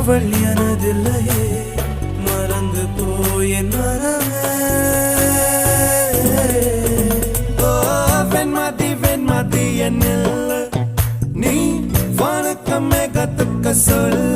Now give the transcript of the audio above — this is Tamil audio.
அவள் எனதில்லையே மறந்து போய் என் மனமே வெண்மதி என்னில் நீ வணக்கமே கத்துக்க சொல்ல